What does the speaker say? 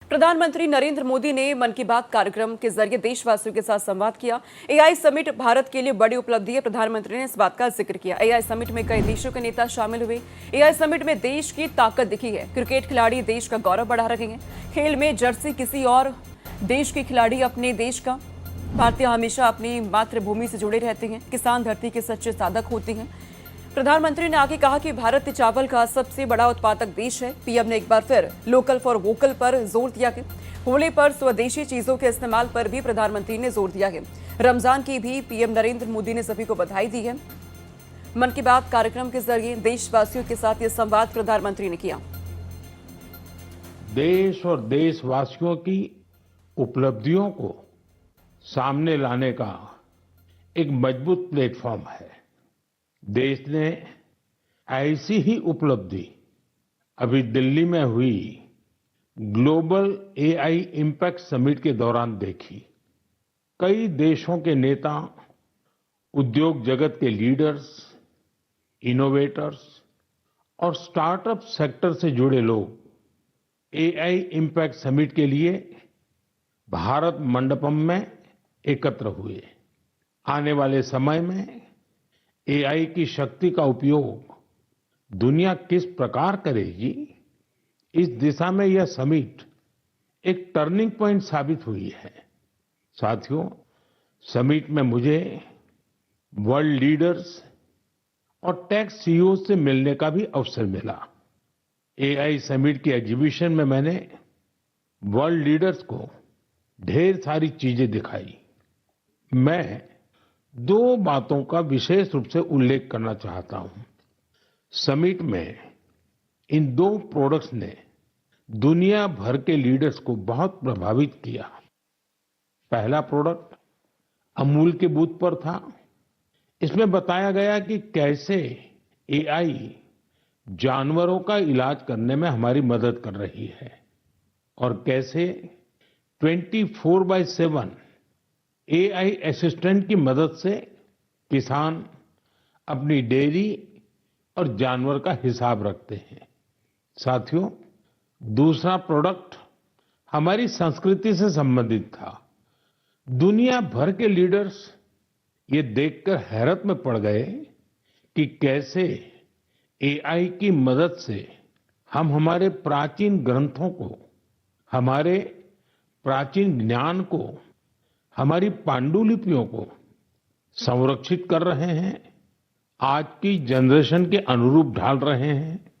प्रधानमंत्री नरेंद्र मोदी ने मन की बात कार्यक्रम के जरिए देशवासियों के साथ संवाद किया। एआई समिट भारत के लिए बड़ी उपलब्धि है। प्रधानमंत्री ने इस बात का जिक्र किया। एआई समिट में कई देशों के नेता शामिल हुए। एआई समिट में देश की ताकत दिखी है। क्रिकेट खिलाड़ी देश का गौरव बढ़ा रहे हैं। खेल में जर्सी किसी और देश के खिलाड़ी अपने देश का। भारतीय हमेशा अपनी मातृभूमि से जुड़े रहते हैं। किसान धरती के सच्चे साधक होते हैं। प्रधानमंत्री ने आगे कहा कि भारत चावल का सबसे बड़ा उत्पादक देश है। पीएम ने एक बार फिर लोकल फॉर वोकल पर जोर दिया है। होली पर स्वदेशी चीजों के इस्तेमाल पर भी प्रधानमंत्री ने जोर दिया है। रमजान की भी पीएम नरेंद्र मोदी ने सभी को बधाई दी है। मन की बात कार्यक्रम के जरिए देशवासियों के साथ ये संवाद प्रधानमंत्री ने किया। देश और देशवासियों की उपलब्धियों को सामने लाने का एक मजबूत प्लेटफॉर्म है। देश ने ऐसी ही उपलब्धि अभी दिल्ली में हुई ग्लोबल एआई इम्पैक्ट समिट के दौरान देखी। कई देशों के नेता, उद्योग जगत के लीडर्स, इनोवेटर्स और स्टार्टअप सेक्टर से जुड़े लोग एआई इम्पैक्ट समिट के लिए भारत मंडपम में एकत्र हुए। आने वाले समय में एआई की शक्ति का उपयोग दुनिया किस प्रकार करेगी, इस दिशा में यह समिट एक टर्निंग पॉइंट साबित हुई है। साथियों, समिट में मुझे वर्ल्ड लीडर्स और टेक सीईओ से मिलने का भी अवसर मिला। एआई समिट की एग्जीबिशन में मैंने वर्ल्ड लीडर्स को ढेर सारी चीजें दिखाई। मैं दो बातों का विशेष रूप से उल्लेख करना चाहता हूं। समिट में इन दो प्रोडक्ट्स ने दुनिया भर के लीडर्स को बहुत प्रभावित किया। पहला प्रोडक्ट अमूल के बूथ पर था। इसमें बताया गया कि कैसे एआई जानवरों का इलाज करने में हमारी मदद कर रही है और कैसे 24/7 एआई असिस्टेंट की मदद से किसान अपनी डेयरी और जानवर का हिसाब रखते हैं। साथियों, दूसरा प्रोडक्ट हमारी संस्कृति से संबंधित था। दुनिया भर के लीडर्स ये देखकर हैरत में पड़ गए कि कैसे एआई की मदद से हम हमारे प्राचीन ग्रंथों को, हमारे प्राचीन ज्ञान को, हमारी पांडुलिपियों को संरक्षित कर रहे हैं, आज की जनरेशन के अनुरूप ढाल रहे हैं।